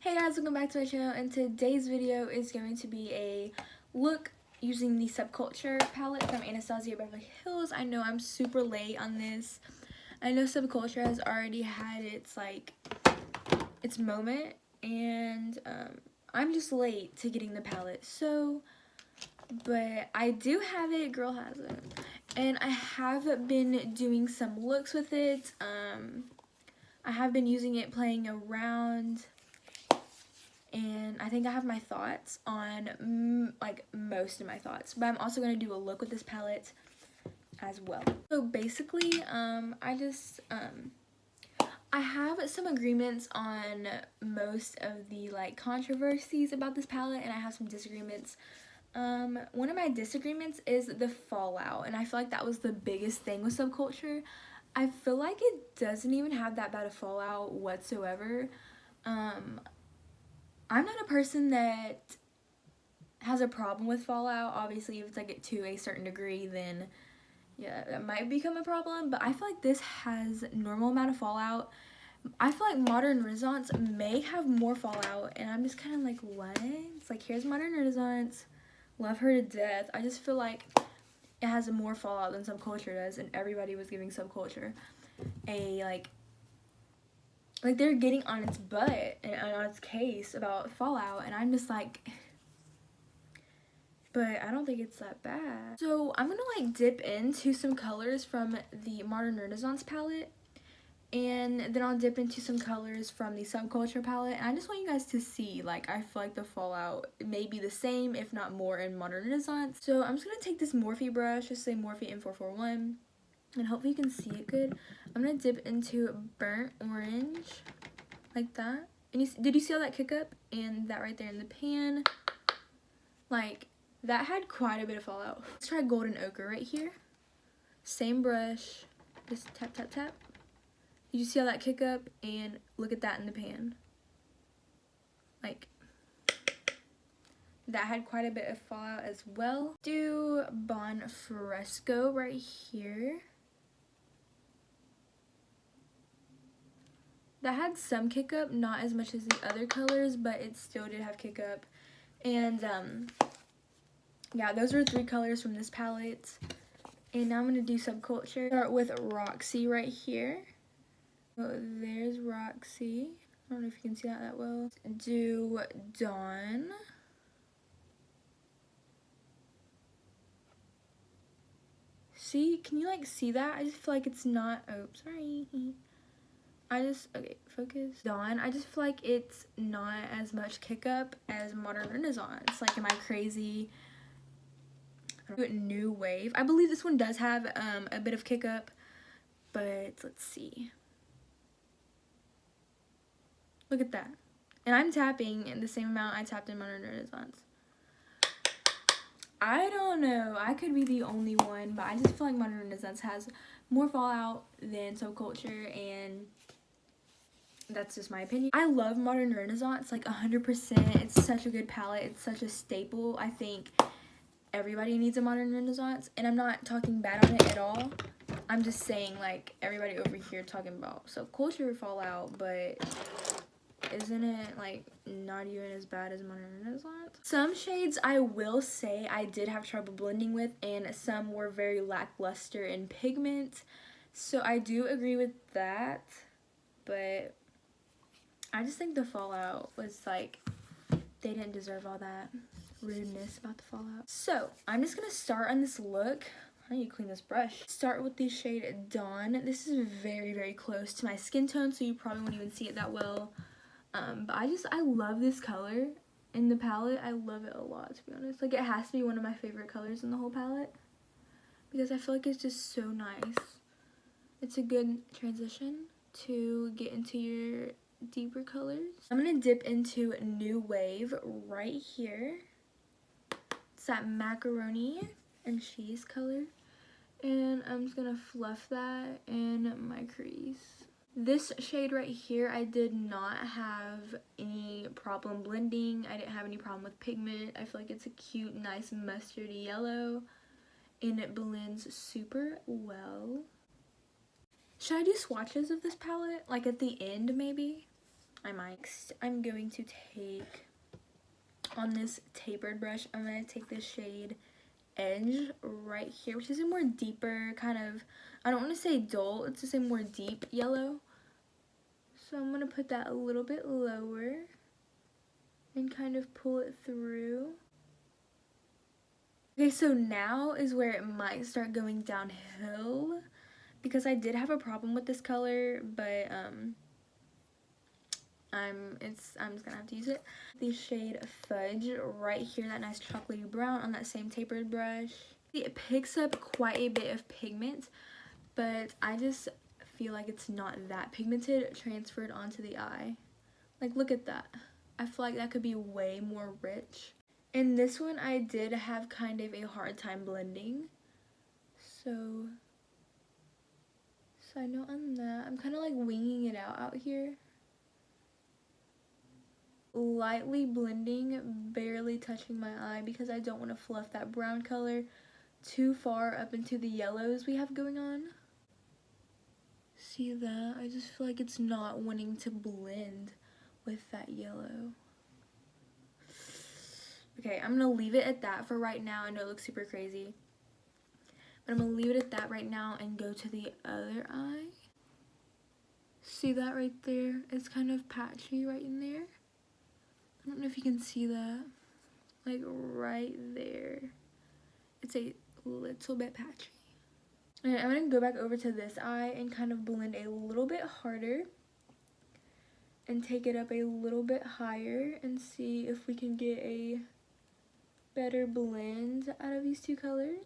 Hey guys, welcome back to my channel, and today's video is going to be a look using the Subculture palette from Anastasia Beverly Hills. I know I'm super late on this. I know Subculture has already had its moment, and I'm just late to getting the palette. But I do have it, girl has it. And I have been doing some looks with it. I have been using it, playing around. And I think I have my thoughts on, most of my thoughts. But I'm also going to do a look with this palette as well. So basically, I have some agreements on most of the, controversies about this palette. And I have some disagreements. One of my disagreements is the fallout. And I feel like that was the biggest thing with Subculture. I feel like it doesn't even have that bad a fallout whatsoever. I'm not a person that has a problem with fallout. Obviously, if it's to a certain degree, then yeah, that might become a problem. But I feel like this has normal amount of fallout. I feel like Modern Renaissance may have more fallout, and I'm just kind of like, what? It's like, here's Modern Renaissance, love her to death. I just feel like it has more fallout than Subculture does, and everybody was giving Subculture a like they're getting on its butt and on its case about fallout, and I'm just like, but I don't think it's that bad. So I'm gonna dip into some colors from the Modern Renaissance palette, and then I'll dip into some colors from the Subculture palette, and I just want you guys to see, I feel like the fallout may be the same, if not more, in Modern Renaissance. So I'm just gonna take this Morphe brush, just say Morphe M441, and hopefully you can see it good. I'm gonna dip into burnt orange, like that. And did you see all that kick up? And that right there in the pan. That had quite a bit of fallout. Let's try golden ochre right here. Same brush, just tap, tap, tap. Did you see all that kick up? And look at that in the pan. That had quite a bit of fallout as well. Do Bon Fresco right here. That had some kick up, not as much as the other colors, but it still did have kick up. And yeah, those were 3 colors from this palette. And now I'm gonna do Subculture. Start with Roxy right here. So there's Roxy. I don't know if you can see that well. Do Dawn. See, can you see that? I just feel like it's not, oh, sorry. Okay, focus. Dawn, I just feel like it's not as much kick up as Modern Renaissance. Am I crazy? New Wave. I believe this one does have a bit of kick up, but let's see. Look at that. And I'm tapping in the same amount I tapped in Modern Renaissance. I don't know. I could be the only one, but I just feel like Modern Renaissance has more fallout than Subculture, and that's just my opinion. I love Modern Renaissance, 100%. It's such a good palette. It's such a staple. I think everybody needs a Modern Renaissance, and I'm not talking bad on it at all. I'm just saying, everybody over here talking about Subculture fallout, but isn't it, not even as bad as Modern Renaissance? Some shades I will say I did have trouble blending with, and some were very lackluster in pigment. So I do agree with that, but I just think the fallout was, they didn't deserve all that rudeness about the fallout. So I'm just going to start on this look. I need to clean this brush. Start with the shade Dawn. This is very, very close to my skin tone, so you probably won't even see it that well. But I love this color in the palette. I love it a lot, to be honest. It has to be one of my favorite colors in the whole palette, because I feel like it's just so nice. It's a good transition to get into your deeper colors. I'm gonna dip into New Wave right here. It's that macaroni and cheese color, and I'm just gonna fluff that in my crease. This shade right here, I did not have any problem blending. I didn't have any problem with pigment. I feel like it's a cute, nice mustardy yellow, and it blends super well. Should I do swatches of this palette? At the end, maybe? I might. Next, I'm going to take, on this tapered brush, I'm going to take this shade Edge right here, which is a more deeper kind of, I don't want to say dull, it's just a more deep yellow. So I'm going to put that a little bit lower and kind of pull it through. Okay, so now is where it might start going downhill, because I did have a problem with this color, but I'm just gonna have to use it. The shade Fudge right here, that nice chocolatey brown on that same tapered brush. It picks up quite a bit of pigment, but I just feel like it's not that pigmented transferred onto the eye. Like, look at that. I feel like that could be way more rich. In this one, I did have kind of a hard time blending. So I know on that, I'm kind of like winging it out here. Lightly blending, barely touching my eye because I don't want to fluff that brown color too far up into the yellows we have going on. See that? I just feel like it's not wanting to blend with that yellow. Okay, I'm gonna leave it at that for right now. I know it looks super crazy, but I'm gonna leave it at that right now and go to the other eye. See that right there? It's kind of patchy right in there. I don't know if you can see that. Like right there. It's a little bit patchy. And I'm gonna go back over to this eye and kind of blend a little bit harder and take it up a little bit higher and see if we can get a better blend out of these two colors.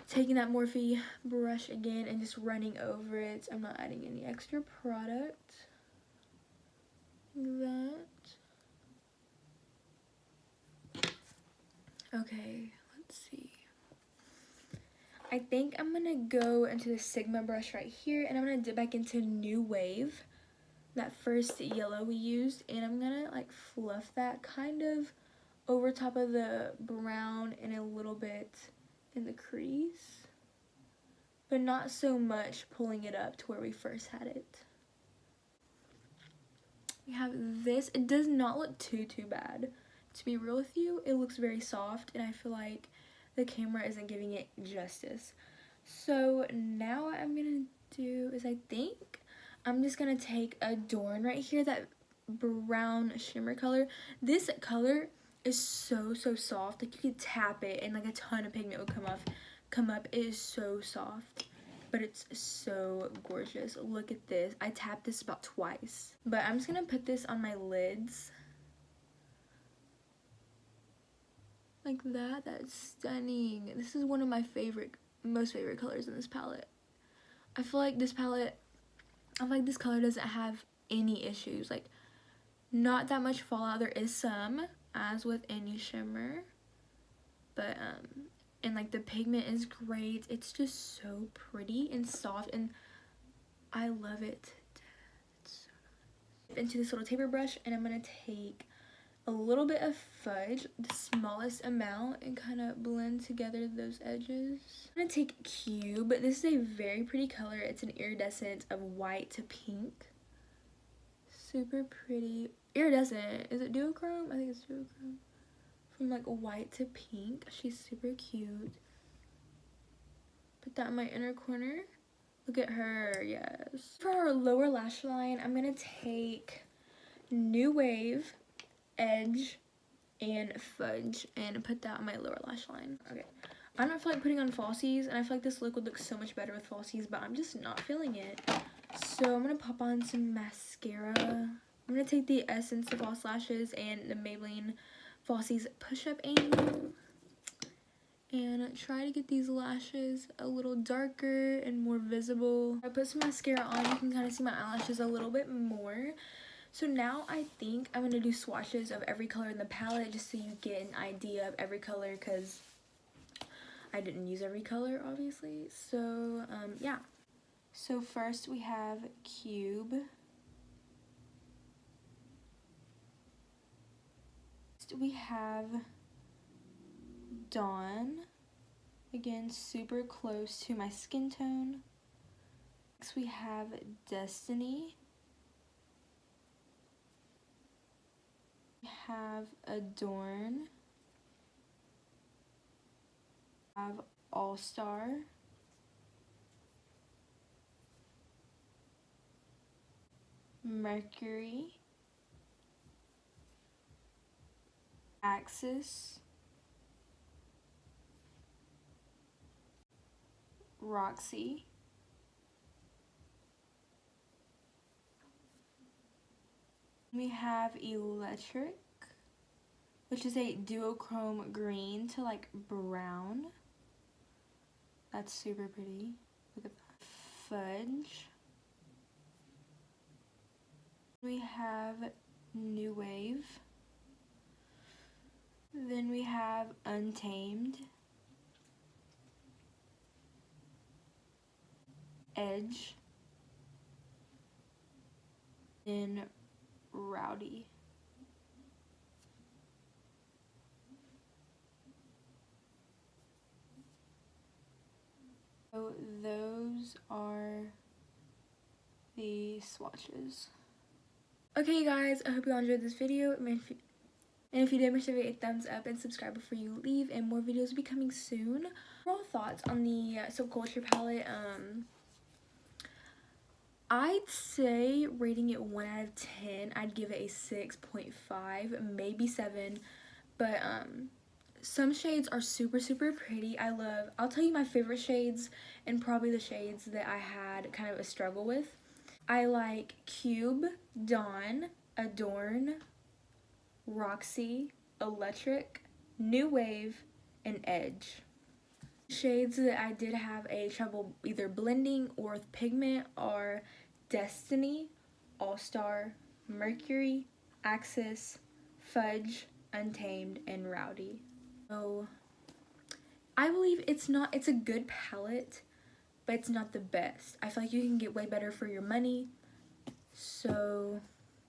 Taking that Morphe brush again and just running over it. I'm not adding any extra product. That. Okay, let's see. I think I'm gonna go into the Sigma brush right here and I'm gonna dip back into New Wave, that first yellow we used, and I'm gonna like fluff that kind of over top of the brown and a little bit in the crease, but not so much pulling it up to where we first had it. We have this. It does not look too bad. To be real with you, it looks very soft and I feel like the camera isn't giving it justice. So now what I'm gonna do is I think I'm just gonna take Adorn right here, that brown shimmer color. This color is so soft. Like you could tap it and like a ton of pigment would come up. It is so soft, but it's so gorgeous. Look at this. I tapped this about twice. But I'm just gonna put this on my lids. Like that. That's stunning. This is one of my most favorite colors in this palette. I feel like this color doesn't have any issues. Like, not that much fallout. There is some, as with any shimmer. But, and like the pigment is great. It's just so pretty and soft and I love it. It's so nice. Into this little taper brush and I'm gonna take a little bit of Fudge, the smallest amount, and kind of blend together those edges. I'm gonna take Cube. This is a very pretty color. It's an iridescent of white to pink. Super pretty. Iridescent. Is it duochrome? I think it's duochrome. From like white to pink. She's super cute. Put that in my inner corner. Look at her, yes. For our lower lash line, I'm gonna take New Wave, Edge, and Fudge and put that on my lower lash line. Okay, I don't feel like putting on falsies and I feel like this look would look so much better with falsies, but I'm just not feeling it. So I'm gonna pop on some mascara. I'm gonna take the Essence of False Lashes and the Maybelline Falsies Push-Up Angle and try to get these lashes a little darker and more visible. I put some mascara on, you can kind of see my eyelashes a little bit more. So now I think I'm going to do swatches of every color in the palette just so you get an idea of every color because I didn't use every color obviously. So yeah. So first we have Cube. Next we have Dawn. Again, super close to my skin tone. Next we have Destiny. have Adorn, have All Star, Mercury, Axis, Roxy, we have Electric, which is a duochrome green to like brown. That's super pretty. Look at that. Fudge. We have New Wave. Then we have Untamed, Edge, and Rowdy. So those are the swatches. Okay guys, I hope you all enjoyed this video. And if you did, make sure to give it a thumbs up and subscribe before you leave, and more videos will be coming soon. Overall thoughts on the Subculture palette. I'd say rating it 1 out of 10, I'd give it a 6.5, maybe 7. But some shades are super pretty. I'll tell you my favorite shades and probably the shades that I had kind of a struggle with. I like Cube, Dawn, Adorn, Roxy, Electric, New Wave, and Edge. Shades that I did have a trouble either blending or with pigment are Destiny, All Star, Mercury, Axis, Fudge, Untamed, and Rowdy. So I believe it's a good palette, but it's not the best. I feel like you can get way better for your money. So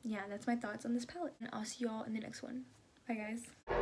yeah, that's my thoughts on this palette, and I'll see you all in the next one. Bye guys.